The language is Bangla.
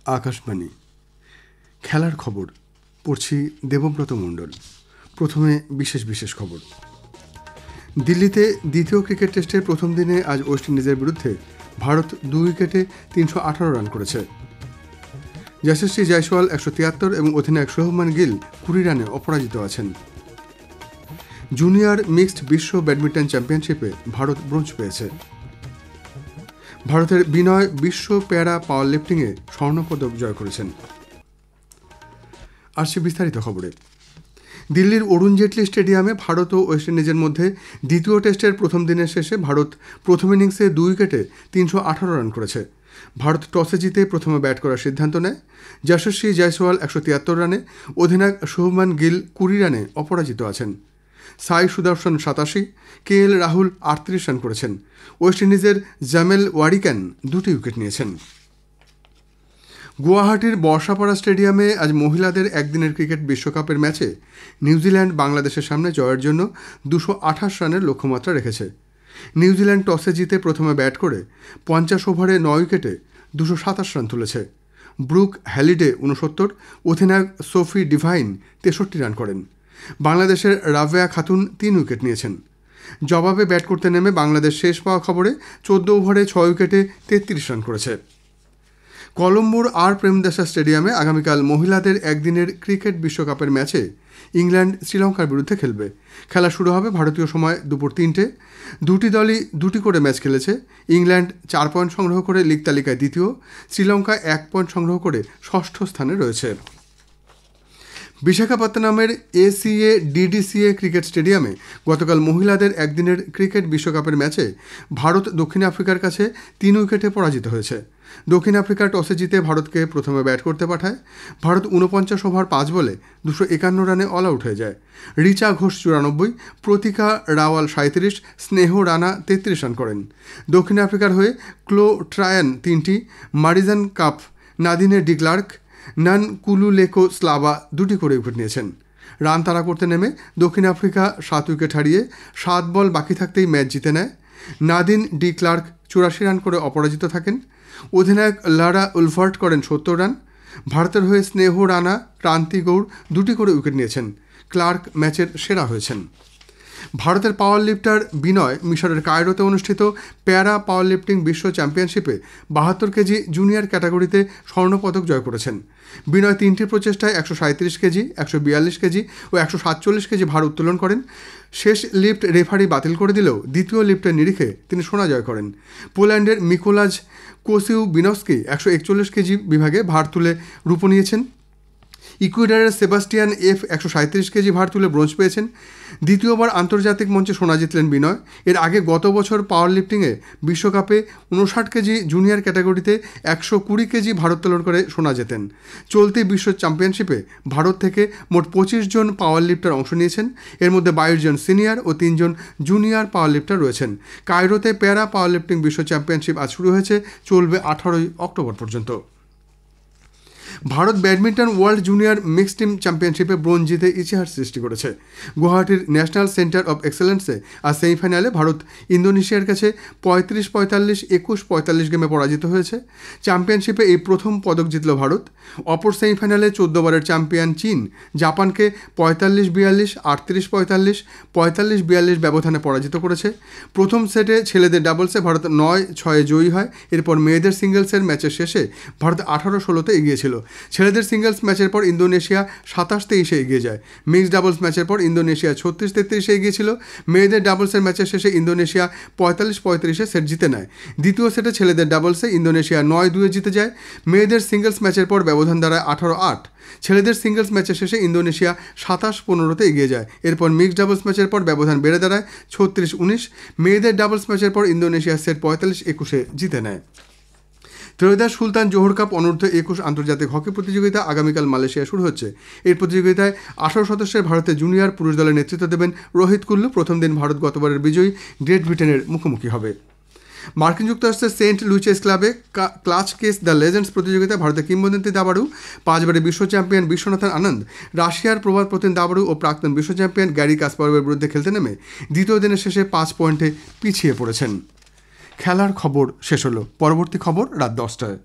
আকাশবাণী খেলার খবর পড়ছি দেবব্রত মণ্ডল। প্রথমে বিশেষ খবর। দিল্লিতে দ্বিতীয় ক্রিকেট টেস্টের প্রথম দিনে আজ ওয়েস্ট ইন্ডিজের বিরুদ্ধে ভারত 2 উইকেটে 318 রান করেছে। যশস্বী জয়সওয়াল 173 এবং অধিনায়ক শুভমান গিল 20 রানে অপরাজিত আছেন। জুনিয়র মিক্সড বিশ্ব ব্যাডমিন্টন চ্যাম্পিয়নশিপে ভারত ব্রোঞ্জ পেয়েছে। ভারতের বিনয় বিশ্ব প্যারা পাওয়ার লিফটিংয়ে স্বর্ণপদক জয় করেছেন। আসছে বিস্তারিত খবরে। দিল্লির অরুণ জেটলি স্টেডিয়ামে ভারত ও ওয়েস্ট ইন্ডিজের মধ্যে দ্বিতীয় টেস্টের প্রথম দিনের শেষে ভারত প্রথম ইনিংসে 2 উইকেটে 318 রান করেছে। ভারত টসে জিতে প্রথমে ব্যাট করার সিদ্ধান্ত নেয়। যশস্বী জয়সওয়াল 173 রানে, অধিনায়ক শুভমান গিল 20 রানে অপরাজিত আছেন। সাই সুদর্শন 87, KL রাহুল 38 রান করেছেন। ওয়েস্ট ইন্ডিজের জামেল ওয়ারিক্যান 2টি উইকেট নিয়েছেন। গুয়াহাটির বর্ষাপাড়া স্টেডিয়ামে আজ মহিলাদের একদিনের ক্রিকেট বিশ্বকাপের ম্যাচে নিউজিল্যান্ড বাংলাদেশের সামনে জয়ের জন্য 228 রানের লক্ষ্যমাত্রা রেখেছে। নিউজিল্যান্ড টসে জিতে প্রথমে ব্যাট করে 50 ওভারে 9 উইকেটে 227 রান তুলেছে। ব্রুক হ্যালিডে 69, অধিনায়ক সোফি ডিভাইন 63 রান করেন। বাংলাদেশের রাবেয়া খাতুন 3 উইকেট নিয়েছেন। জবাবে ব্যাট করতে নেমে বাংলাদেশ শেষ পাওয়া খবরে 14 ওভারে 6 উইকেটে 33 রান করেছে। কলম্বোর আর প্রেমদাসা স্টেডিয়ামে আগামীকাল মহিলাদের একদিনের ক্রিকেট বিশ্বকাপের ম্যাচে ইংল্যান্ড শ্রীলঙ্কার বিরুদ্ধে খেলবে। খেলা শুরু হবে ভারতীয় সময় দুপুর 3টে। দুটি দলই 2টি করে ম্যাচ খেলেছে। ইংল্যান্ড 4 পয়েন্ট সংগ্রহ করে লিগ তালিকায় দ্বিতীয়, শ্রীলঙ্কা 1 পয়েন্ট সংগ্রহ করে ষষ্ঠ স্থানে রয়েছে। বিশাখাপত্তনমের ACA-DDCA ক্রিকেট স্টেডিয়ামে গতকাল মহিলাদের একদিনের ক্রিকেট বিশ্বকাপের ম্যাচে ভারত দক্ষিণ আফ্রিকার কাছে 3 উইকেটে পরাজিত হয়েছে। দক্ষিণ আফ্রিকা টসে জিতে ভারতকে প্রথমে ব্যাট করতে পাঠায়। ভারত 49 ওভার 5 বলে 251 রানে অল আউট হয়ে যায়। রিচা ঘোষ 94, প্রতিকা রাওয়াল 37, স্নেহ রানা 33 রান করেন। দক্ষিণ আফ্রিকার হয়ে ক্লো ট্রায়ান 3টি, মারিজান কাপ, নাদিনে ডিক্লার্ক, নান কুলুলেকো স্লাভা 2টি করে উইকেট নিয়েছেন। রান তাড়া করতে নেমে দক্ষিণ আফ্রিকা 7 উইকেট হারিয়ে 7 বল বাকি থাকতেই ম্যাচ জিতে নেয়। নাদিন ডি ক্লার্ক 84 রান করে অপরাজিত থাকেন। অধিনায়ক লারা উলফার্ট করেন 70 রান। ভারতের হয়ে স্নেহ রানা, ক্রান্তি গৌড় 2টি করে উইকেট নিয়েছেন। ক্লার্ক ম্যাচের সেরা হয়েছেন। ভারতের পাওয়ার লিফটার বিনয় মিশরের কায়রোতে অনুষ্ঠিত প্যারা পাওয়ার লিফটিং বিশ্ব চ্যাম্পিয়নশিপে 72 কেজি জুনিয়র ক্যাটাগরিতে স্বর্ণপদক জয় করেছেন। বিনয় 3টি প্রচেষ্টায় 137 কেজি, 142 কেজি ও 147 কেজি ভার উত্তোলন করেন। শেষ লিফট রেফারি বাতিল করে দিলেও দ্বিতীয় লিফটের নিরিখে তিনি সোনা জয় করেন। পোল্যান্ডের মিকোলাজ কোসিউবিনস্কি 141 কেজি বিভাগে ভার তুলে রূপো নিয়েছেন। ইকুয়েডরের সেবাস্টিয়ান এফ 137 কেজি ভার তুলে ব্রোঞ্জ পেয়েছেন। দ্বিতীয়বার আন্তর্জাতিক মঞ্চে সোনা জিতলেন বিনয়। এর আগে গত বছর পাওয়ার লিফটিংয়ে বিশ্বকাপে 59 কেজি জুনিয়র ক্যাটাগরিতে 120 কেজি ভারোত্তোলন করে সোনা জেতেন। চলতি বিশ্ব চ্যাম্পিয়নশিপে ভারত থেকে মোট 25 জন পাওয়ার লিফটার অংশ নিয়েছেন। এর মধ্যে 22 জন সিনিয়র ও 3 জন জুনিয়র পাওয়ার লিফটার রয়েছেন। কায়রোতে প্যারা পাওয়ার লিফটিং বিশ্ব চ্যাম্পিয়নশিপ আজ শুরু হয়েছে, চলবে 18 অক্টোবর পর্যন্ত। Bharat badminton world junior mixed team চ্যাম্পিয়নশিপে ব্রোঞ্জ জিতে ইতিহাস সৃষ্টি করেছে। গুয়াহাটির ন্যাশনাল সেন্টার অফ এক্সেলেন্সে আজ সেমিফাইনালে ভারত ইন্দোনেশিয়ার কাছে 35-45, 21-45 গেমে পরাজিত হয়েছে। চ্যাম্পিয়নশিপে এই প্রথম পদক জিতল ভারত। অপর সেমিফাইনালে 14 বারের চ্যাম্পিয়ন চীন জাপানকে 45-42, 38-45, 45-42 ব্যবধানে পরাজিত করেছে। প্রথম সেটে ছেলেদের ডাবলসে ভারত 9-6 জয়ী হয়। এরপর মেয়েদের সিঙ্গলসের ম্যাচের শেষে ভারত 18-16 এগিয়ে ছিল। ছেলেদের সিঙ্গলস ম্যাচের পর ইন্দোনেশিয়া 27-23 এগিয়ে যায়। মিক্সড ডাবলস ম্যাচের পর ইন্দোনেশিয়া 36-33 এগিয়েছিল। মেয়েদের ডাবলসের ম্যাচের শেষে ইন্দোনেশিয়া 45-35 সেট জিতে নেয়। দ্বিতীয় সেটে ছেলেদের ডাবলসে ইন্দোনেশিয়া 9-2 জিতে যায়। মেয়েদের সিঙ্গলস ম্যাচের পর ব্যবধান দাঁড়ায় 18-8। ছেলেদের সিঙ্গলস ম্যাচের শেষে ইন্দোনেশিয়া 27-15 এগিয়ে যায়। এরপর মিক্সড ডাবলস ম্যাচের পর ব্যবধান বেড়ে দাঁড়ায় 36-19। মেয়েদের ডাবলস ম্যাচের পর ইন্দোনেশিয়া সেট 45-21 জিতে নেয়। ত্রয়োদশ সুলতান জোহর কাপ অনূর্ধ্ব 21 আন্তর্জাতিক হকি প্রতিযোগিতা আগামীকাল মালয়েশিয়া শুরু হচ্ছে। এই প্রতিযোগিতায় 18 সদস্যের ভারতের জুনিয়র পুরুষ দলের নেতৃত্ব দেবেন রোহিত কুল্লু। প্রথম দিন ভারত গতবারের বিজয়ী গ্রেট ব্রিটেনের মুখোমুখি হবে। মার্কিন যুক্তরাষ্ট্রের সেন্ট লুইসেস ক্লাবে ক্লাচ কেস দ্য লেজেন্ডস প্রতিযোগিতায় ভারতের কিংবদন্তি দাবাড়ু 5 বারের বিশ্ব চ্যাম্পিয়ন বিশ্বনাথন আনন্দ রাশিয়ার প্রবাদ প্রতিম দাবাড়ু ও প্রাক্তন বিশ্ব চ্যাম্পিয়ন গ্যারি কাসপারভের বিরুদ্ধে খেলতে নেমে দ্বিতীয় দিনের শেষে 5 পয়েন্টে পিছিয়ে পড়েছেন। খেলার খবর শেষ হলো। পরবর্তী খবর রাত 10টায়।